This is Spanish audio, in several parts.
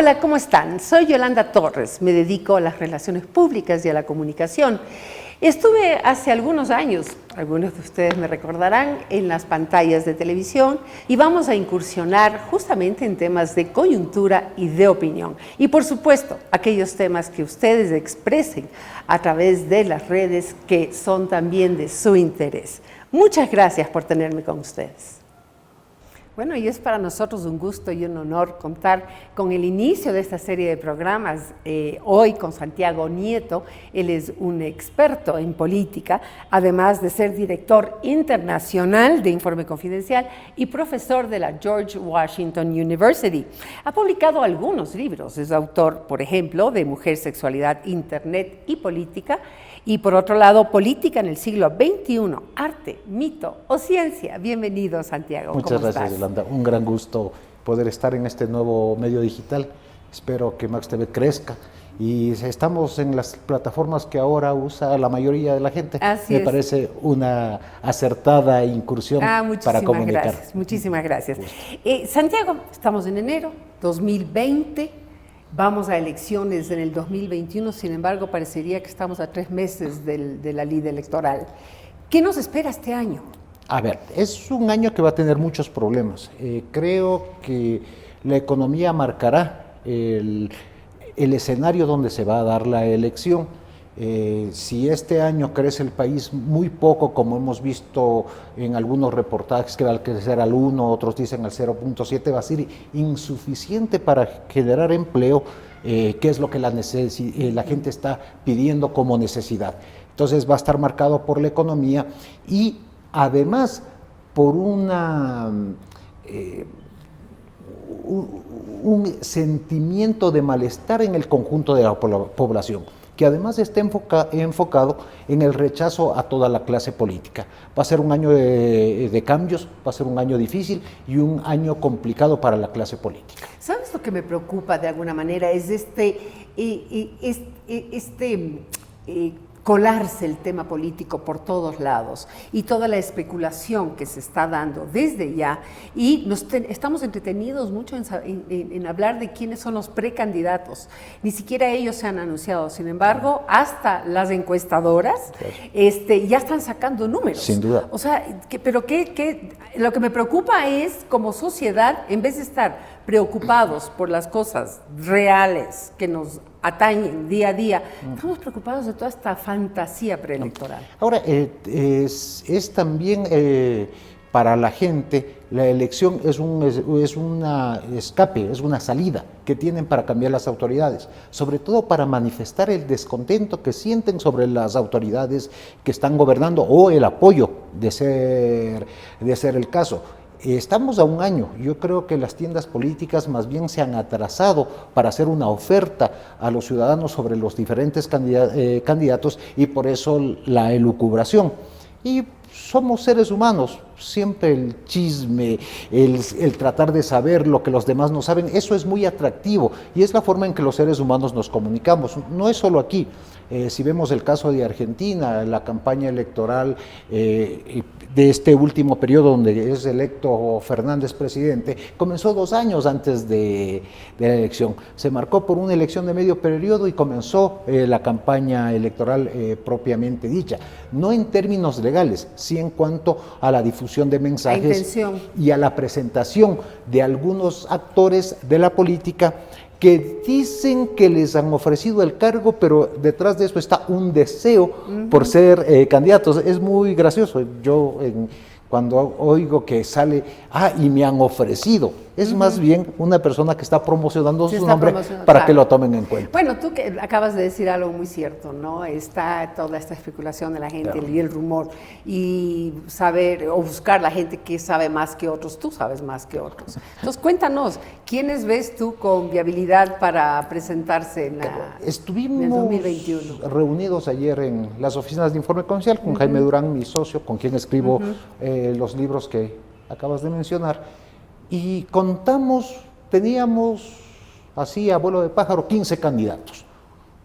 Hola, ¿cómo están? Soy Yolanda Torres, me dedico a las relaciones públicas y a la comunicación. Estuve hace algunos años, algunos de ustedes me recordarán, en las pantallas de televisión y vamos a incursionar justamente en temas de coyuntura y de opinión. Y por supuesto, aquellos temas que ustedes expresen a través de las redes que son también de su interés. Muchas gracias por tenerme con ustedes. Bueno, y es para nosotros un gusto y un honor contar con el inicio de esta serie de programas hoy con Santiago Nieto. Él es un experto en política, además de ser director internacional de Informe Confidencial y profesor de la George Washington University. Ha publicado algunos libros, es autor, por ejemplo, de Mujer, Sexualidad, Internet y Política, y por otro lado, Política en el siglo XXI, Arte, Mito o Ciencia. Bienvenido, Santiago. Muchas gracias, Yolanda. Un gran gusto poder estar en este nuevo medio digital. Espero que Max TV crezca y estamos en las plataformas que ahora usa la mayoría de la gente. Así Me es. parece una acertada incursión para comunicar. Gracias, muchísimas gracias. Santiago, estamos en enero 2020. Vamos a elecciones en el 2021, sin embargo, parecería que estamos a 3 meses de la lid electoral. ¿Qué nos espera este año? A ver, es un año que va a tener muchos problemas. Creo que la economía marcará el escenario donde se va a dar la elección. Si este año crece el país muy poco, como hemos visto en algunos reportajes que va a crecer al 1, otros dicen al 0.7, va a ser insuficiente para generar empleo, que es lo que la gente está pidiendo como necesidad. Entonces va a estar marcado por la economía y además por un sentimiento de malestar en el conjunto de la población, que además está enfocado en el rechazo a toda la clase política. Va a ser un año de cambios, va a ser un año difícil y un año complicado para la clase política. ¿Sabes lo que me preocupa de alguna manera? Es colarse el tema político por todos lados y toda la especulación que se está dando desde ya, y estamos entretenidos mucho en hablar de quiénes son los precandidatos. Ni siquiera ellos se han anunciado, sin embargo, hasta las encuestadoras ya están sacando números. Sin duda. O sea, lo que me preocupa es, como sociedad, en vez de estar preocupados por las cosas reales que nos atañen día a día, estamos preocupados de toda esta fantasía preelectoral. Ahora, es también para la gente, la elección es un escape, es una salida que tienen para cambiar las autoridades, sobre todo para manifestar el descontento que sienten sobre las autoridades que están gobernando o el apoyo de ser el caso. Estamos a un año. Yo creo que las tiendas políticas más bien se han atrasado para hacer una oferta a los ciudadanos sobre los diferentes candidatos y por eso la elucubración. Y somos seres humanos, siempre el chisme, el tratar de saber lo que los demás no saben, eso es muy atractivo y es la forma en que los seres humanos nos comunicamos. No es solo aquí. Si vemos el caso de Argentina, la campaña electoral de este último periodo donde es electo Fernández presidente, comenzó 2 años antes de la elección. Se marcó por una elección de medio periodo y comenzó la campaña electoral propiamente dicha. No en términos legales, sí en cuanto a la difusión de mensajes y a la presentación de algunos actores de la política que dicen que les han ofrecido el cargo, pero detrás de eso está un deseo por ser candidatos. Es muy gracioso. Yo cuando oigo que sale, y me han ofrecido, es más bien una persona que está promocionando su nombre para que lo tomen en cuenta. Bueno, tú que acabas de decir algo muy cierto, ¿no? Está toda esta especulación de la gente, claro, y el rumor, y saber o buscar la gente que sabe más que otros. Tú sabes más que otros. Entonces, cuéntanos, ¿quiénes ves tú con viabilidad para presentarse en el 2021? Reunidos ayer en las oficinas de Informe Confidencial con Jaime Durán, mi socio, con quien escribo los libros que acabas de mencionar. Y teníamos así a vuelo de pájaro 15 candidatos,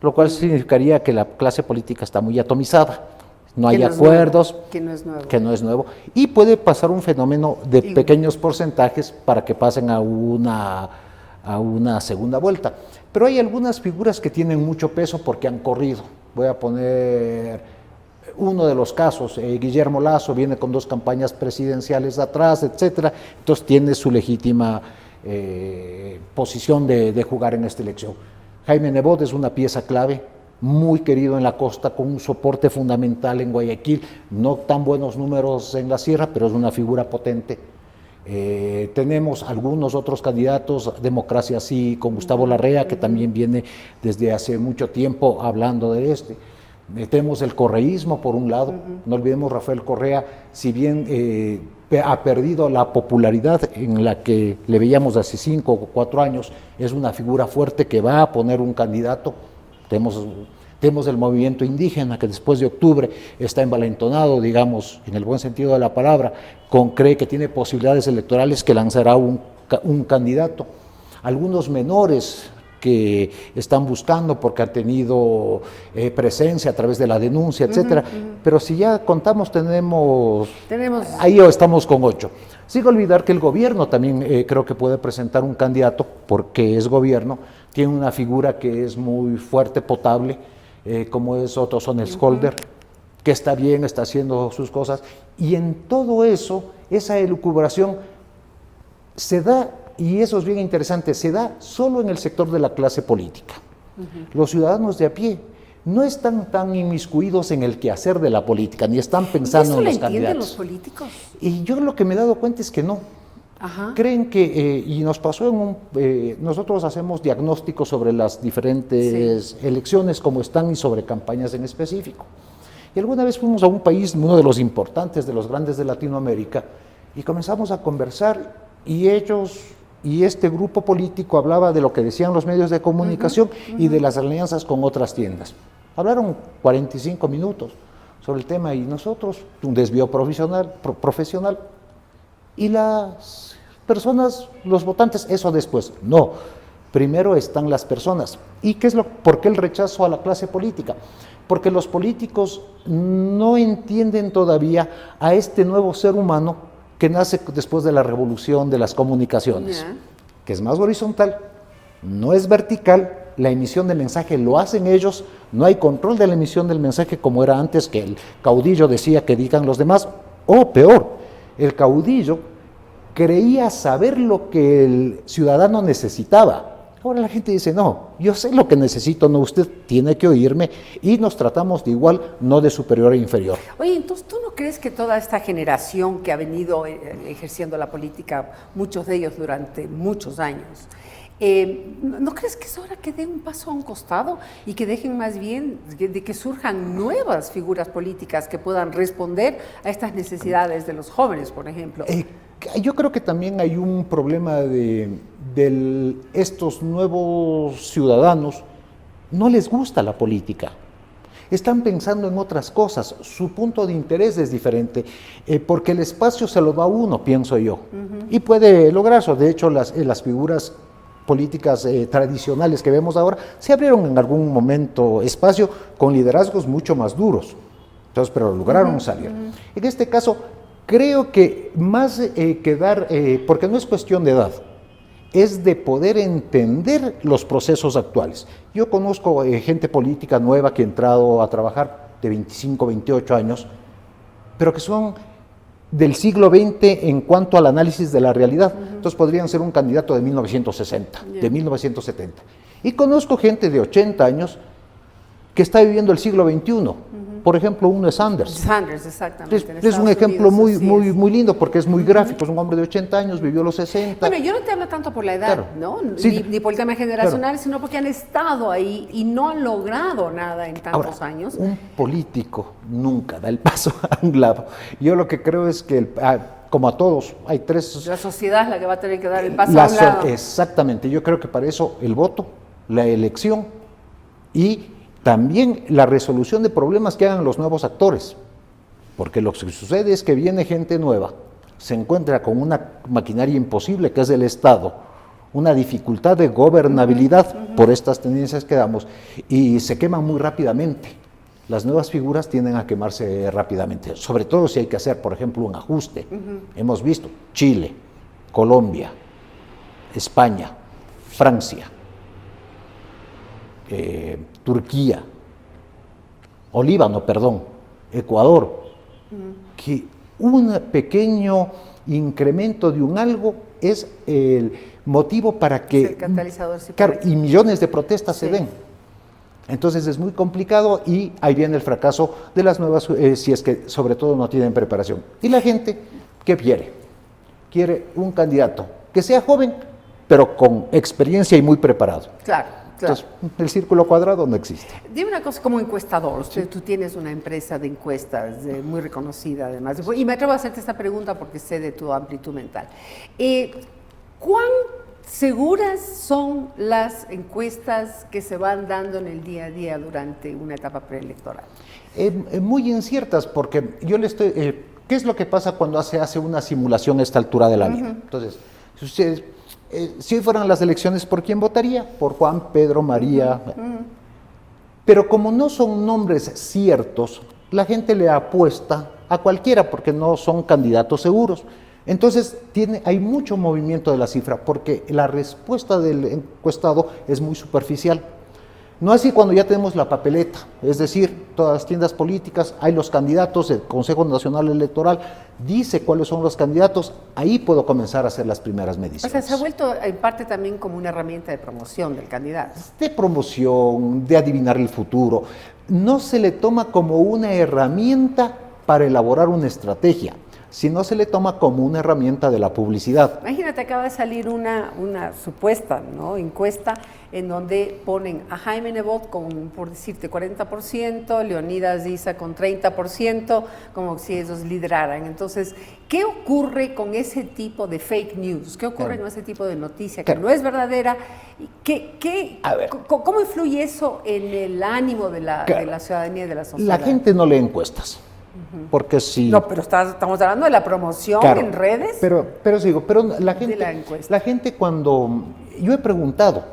lo cual significaría que la clase política está muy atomizada, no hay acuerdos, que no es nuevo, y puede pasar un fenómeno de pequeños porcentajes para que pasen a a una segunda vuelta. Pero hay algunas figuras que tienen mucho peso porque han corrido. Voy a poner uno de los casos, Guillermo Lasso viene con 2 campañas presidenciales atrás, etcétera, entonces tiene su legítima posición de jugar en esta elección. Jaime Nebot es una pieza clave, muy querido en la costa, con un soporte fundamental en Guayaquil, no tan buenos números en la sierra, pero es una figura potente. Tenemos algunos otros candidatos, Democracia Sí, con Gustavo Larrea, que también viene desde hace mucho tiempo hablando de este. Tenemos el correísmo por un lado, no olvidemos Rafael Correa, si bien ha perdido la popularidad en la que le veíamos hace 5 o 4 años, es una figura fuerte que va a poner un candidato. Tenemos el movimiento indígena que después de octubre está envalentonado, digamos, en el buen sentido de la palabra, cree que tiene posibilidades electorales, que lanzará un candidato. Algunos menores que están buscando porque han tenido presencia a través de la denuncia, etcétera. Pero si ya contamos, tenemos ahí estamos con 8. Sin olvidar que el gobierno también creo que puede presentar un candidato, porque es gobierno, tiene una figura que es muy fuerte, potable, como es Otto Sonnenscholder, que está bien, está haciendo sus cosas, y en todo eso, esa elucubración se da, y eso es bien interesante, se da solo en el sector de la clase política. Los ciudadanos de a pie no están tan inmiscuidos en el quehacer de la política, ni están pensando en los candidatos. ¿Y eso lo entienden los políticos? Y yo lo que me he dado cuenta es que no. Creen que, y nos pasó nosotros hacemos diagnósticos sobre las diferentes elecciones, como están, y sobre campañas en específico. Y alguna vez fuimos a un país, uno de los importantes, de los grandes de Latinoamérica, y comenzamos a conversar, y este grupo político hablaba de lo que decían los medios de comunicación y de las alianzas con otras tiendas. Hablaron 45 minutos sobre el tema, y nosotros, un desvío profesional, y las personas, los votantes, eso después. No, primero están las personas. ¿Y por qué el rechazo a la clase política? Porque los políticos no entienden todavía a este nuevo ser humano que nace después de la revolución de las comunicaciones, que es más horizontal, no es vertical. La emisión de mensaje lo hacen ellos, no hay control de la emisión del mensaje como era antes, que el caudillo decía que digan los demás, o peor, el caudillo creía saber lo que el ciudadano necesitaba. Ahora la gente dice, no, yo sé lo que necesito, no, usted tiene que oírme, y nos tratamos de igual, no de superior e inferior. Oye, entonces, ¿tú no crees que toda esta generación que ha venido ejerciendo la política, muchos de ellos durante muchos años, ¿no crees que es hora que den un paso a un costado y que dejen más bien de que surjan nuevas figuras políticas que puedan responder a estas necesidades de los jóvenes, por ejemplo? Yo creo que también hay un problema de estos nuevos ciudadanos, no les gusta la política, están pensando en otras cosas, su punto de interés es diferente, porque el espacio se lo da uno, pienso yo, y puede lograr eso. De hecho, las figuras políticas tradicionales que vemos ahora se abrieron en algún momento espacio con liderazgos mucho más duros, entonces, pero lograron salir. En este caso, creo que más que dar, porque no es cuestión de edad, es de poder entender los procesos actuales. Yo conozco gente política nueva que ha entrado a trabajar de 25, 28 años, pero que son del siglo XX en cuanto al análisis de la realidad. Entonces podrían ser un candidato de 1960, de 1970. Y conozco gente de 80 años que está viviendo el siglo XXI. Por ejemplo, uno es Sanders. Sanders, exactamente. Es un ejemplo muy lindo, porque es muy gráfico. Es un hombre de 80 años, vivió los 60. Bueno, yo no te hablo tanto por la edad, claro, ¿no? Sí, ni por el tema generacional, sino porque han estado ahí y no han logrado nada en tantos años. Un político nunca da el paso a un lado. Yo lo que creo es que, como a todos, hay tres... La sociedad es la que va a tener que dar el paso a un lado. Exactamente. Yo creo que para eso el voto, la elección y también la resolución de problemas que hagan los nuevos actores, porque lo que sucede es que viene gente nueva, se encuentra con una maquinaria imposible que es el Estado, una dificultad de gobernabilidad por estas tendencias que damos, y se queman muy rápidamente. Las nuevas figuras tienden a quemarse rápidamente, sobre todo si hay que hacer, por ejemplo, un ajuste. Hemos visto Chile, Colombia, España, Francia, Turquía, o Líbano, perdón, Ecuador, que un pequeño incremento de un algo es el motivo para que... El catalizador, sí, claro, y millones de protestas se den. Entonces es muy complicado y ahí viene el fracaso de las nuevas, si es que sobre todo no tienen preparación. Y la gente, ¿qué quiere? Quiere un candidato que sea joven, pero con experiencia y muy preparado. Claro. Entonces, el círculo cuadrado no existe. Dime una cosa, como encuestador, tú tienes una empresa de encuestas muy reconocida además, y me atrevo a hacerte esta pregunta porque sé de tu amplitud mental. ¿Cuán seguras son las encuestas que se van dando en el día a día durante una etapa preelectoral? Muy inciertas, porque yo le estoy... ¿qué es lo que pasa cuando se hace una simulación a esta altura de la vida? Entonces, si ustedes... si hoy fueran las elecciones, ¿por quién votaría? Por Juan, Pedro, María. Pero como no son nombres ciertos, la gente le apuesta a cualquiera porque no son candidatos seguros. Entonces hay mucho movimiento de la cifra porque la respuesta del encuestado es muy superficial. No así cuando ya tenemos la papeleta, es decir, todas las tiendas políticas, hay los candidatos, el Consejo Nacional Electoral dice cuáles son los candidatos, ahí puedo comenzar a hacer las primeras mediciones. O sea, se ha vuelto en parte también como una herramienta de promoción del candidato. De promoción, de adivinar el futuro. No se le toma como una herramienta para elaborar una estrategia, sino se le toma como una herramienta de la publicidad. Imagínate, acaba de salir una supuesta, ¿no?, encuesta en donde ponen a Jaime Nebot con, por decirte, 40%, Leonidas Issa con 30%, como si ellos lideraran. Entonces, ¿qué ocurre con ese tipo de fake news? ¿Qué ocurre con ese tipo de noticia que no es verdadera? ¿Cómo influye eso en el ánimo de la ciudadanía y de la sociedad? La gente no lee encuestas. Porque si... No, pero estamos hablando de la promoción en redes. Pero la gente cuando... Yo he preguntado,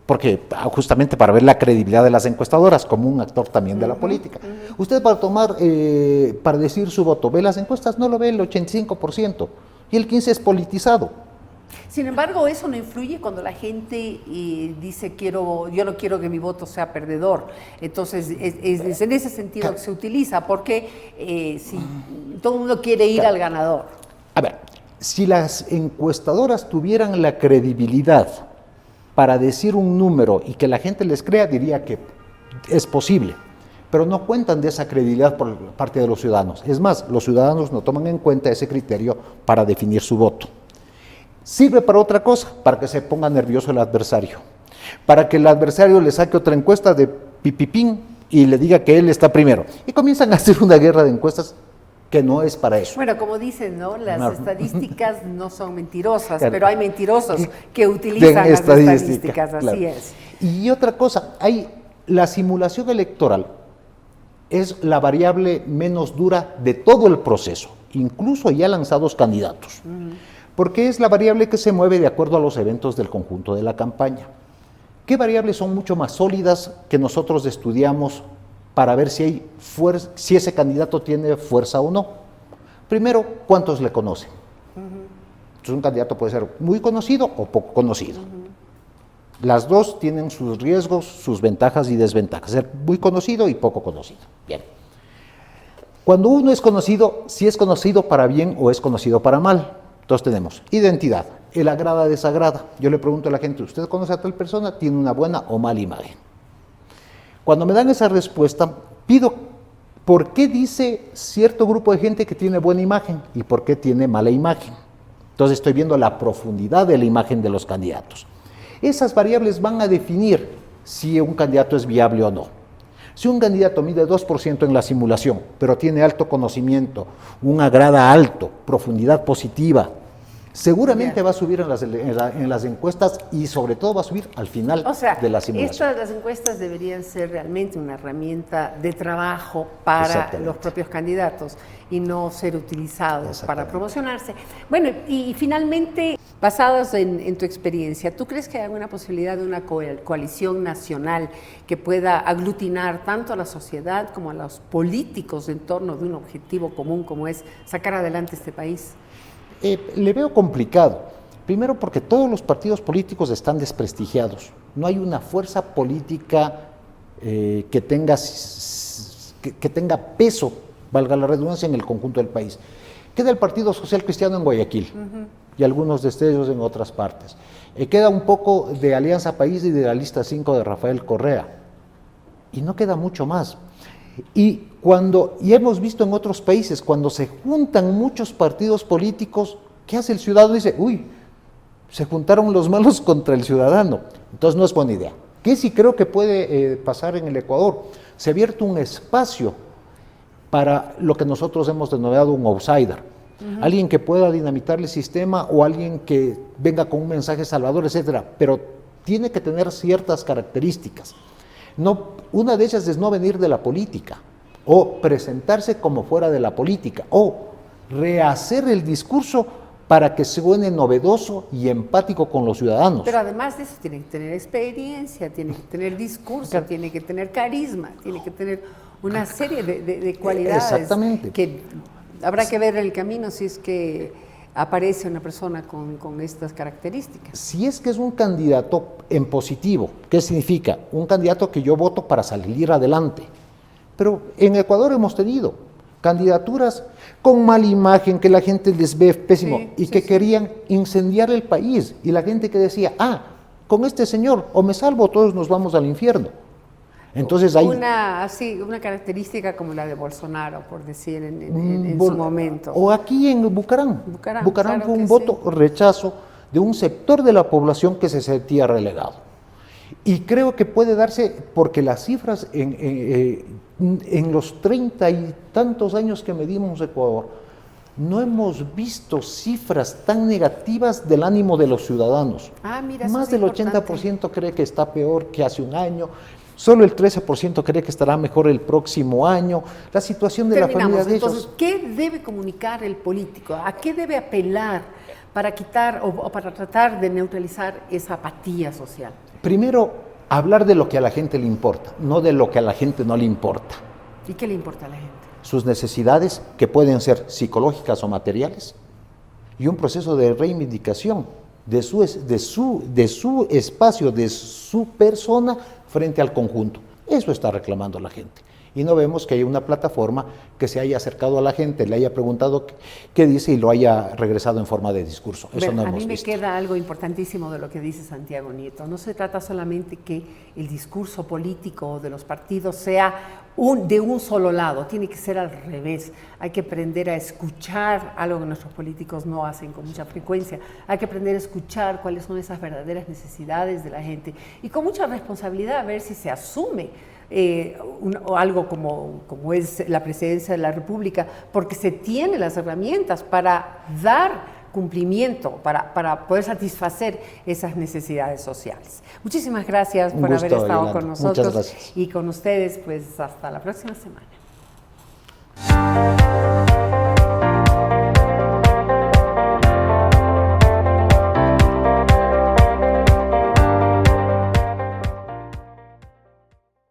porque justamente para ver la credibilidad de las encuestadoras, como un actor también de la política. Usted para decir su voto, ¿ve las encuestas? No lo ve el 85%, y el 15% es politizado. Sin embargo, eso no influye cuando la gente dice yo no quiero que mi voto sea perdedor. Entonces, es en ese sentido que se utiliza, porque si todo el mundo quiere ir al ganador. A ver, si las encuestadoras tuvieran la credibilidad para decir un número y que la gente les crea, diría que es posible. Pero no cuentan de esa credibilidad por parte de los ciudadanos. Es más, los ciudadanos no toman en cuenta ese criterio para definir su voto. Sirve para otra cosa, para que se ponga nervioso el adversario, para que el adversario le saque otra encuesta de pipipín y le diga que él está primero. Y comienzan a hacer una guerra de encuestas que no es para eso. Bueno, como dicen, ¿no? Las estadísticas no son mentirosas, pero hay mentirosos que utilizan las estadísticas, así es. Y otra cosa, la simulación electoral es la variable menos dura de todo el proceso, incluso ya lanzados candidatos. Porque es la variable que se mueve de acuerdo a los eventos del conjunto de la campaña. ¿Qué variables son mucho más sólidas que nosotros estudiamos para ver si ese candidato tiene fuerza o no? Primero, ¿cuántos le conocen? Entonces, un candidato puede ser muy conocido o poco conocido. Las dos tienen sus riesgos, sus ventajas y desventajas, ser muy conocido y poco conocido. Bien. Cuando uno es conocido, si es conocido para bien o es conocido para mal. Entonces tenemos identidad, el agrada, desagrada. Yo le pregunto a la gente, ¿usted conoce a tal persona? ¿Tiene una buena o mala imagen? Cuando me dan esa respuesta, pido por qué dice cierto grupo de gente que tiene buena imagen y por qué tiene mala imagen. Entonces estoy viendo la profundidad de la imagen de los candidatos. Esas variables van a definir si un candidato es viable o no. Si un candidato mide 2% en la simulación, pero tiene alto conocimiento, un agrada alto, profundidad positiva, seguramente va a subir en las encuestas y sobre todo va a subir al final de la simulación. Las encuestas deberían ser realmente una herramienta de trabajo para los propios candidatos y no ser utilizados para promocionarse. Bueno, y finalmente, basados en tu experiencia, ¿tú crees que hay alguna posibilidad de una coalición nacional que pueda aglutinar tanto a la sociedad como a los políticos en torno de un objetivo común como es sacar adelante este país? Le veo complicado, Primero porque todos los partidos políticos están desprestigiados. No hay una fuerza política que tenga peso, valga la redundancia, en el conjunto del país. Queda el Partido Social Cristiano en Guayaquil y algunos destellos en otras partes. Queda un poco de Alianza País y de la lista 5 de Rafael Correa. Y no queda mucho más. Y hemos visto en otros países, cuando se juntan muchos partidos políticos, ¿qué hace el ciudadano? Dice, uy, se juntaron los malos contra el ciudadano. Entonces no es buena idea. ¿Qué sí creo que puede pasar en el Ecuador? Se ha abierto un espacio para lo que nosotros hemos denominado un outsider. Alguien que pueda dinamitar el sistema o alguien que venga con un mensaje salvador, etcétera, pero tiene que tener ciertas características. No, una de ellas es no venir de la política o presentarse como fuera de la política o rehacer el discurso para que suene novedoso y empático con los ciudadanos. Pero además de eso tiene que tener experiencia, tiene que tener discurso, tiene que tener carisma, tiene que tener una serie de cualidades. Exactamente. Que habrá que ver en el camino si es que aparece una persona con estas características. Si es que es un candidato en positivo, ¿qué significa? Un candidato que yo voto para salir adelante. Pero en Ecuador hemos tenido candidaturas con mala imagen, que la gente les ve pésimo, y que querían incendiar el país. Y la gente que decía, con este señor o me salvo, todos nos vamos al infierno. Entonces hay una característica como la de Bolsonaro, por decir, en su momento. O aquí en Bucaram. Bucaram claro, fue un voto rechazo de un sector de la población que se sentía relegado. Y creo que puede darse porque las cifras en los 30 y tantos años que medimos Ecuador, no hemos visto cifras tan negativas del ánimo de los ciudadanos. Mira, más del 80% cree que está peor que hace un año. Solo el 13% cree que estará mejor el próximo año. La situación de la familia de ellos. Entonces, ¿qué debe comunicar el político? ¿A qué debe apelar para quitar o para tratar de neutralizar esa apatía social? Primero, hablar de lo que a la gente le importa, no de lo que a la gente no le importa. ¿Y qué le importa a la gente? Sus necesidades, que pueden ser psicológicas o materiales, y un proceso de reivindicación de su espacio, de su persona frente al conjunto. Eso está reclamando la gente. Y no vemos que haya una plataforma que se haya acercado a la gente, le haya preguntado qué dice y lo haya regresado en forma de discurso. Eso no hemos visto. A mí me queda algo importantísimo de lo que dice Santiago Nieto. No se trata solamente que el discurso político de los partidos sea de un solo lado, tiene que ser al revés. Hay que aprender a escuchar, algo que nuestros políticos no hacen con mucha frecuencia. Hay que aprender a escuchar cuáles son esas verdaderas necesidades de la gente y con mucha responsabilidad a ver si se asume o algo como es la presidencia de la República, porque se tiene las herramientas para dar cumplimiento, para poder satisfacer esas necesidades sociales. Muchísimas gracias por haber estado con nosotros y con ustedes, pues hasta la próxima semana.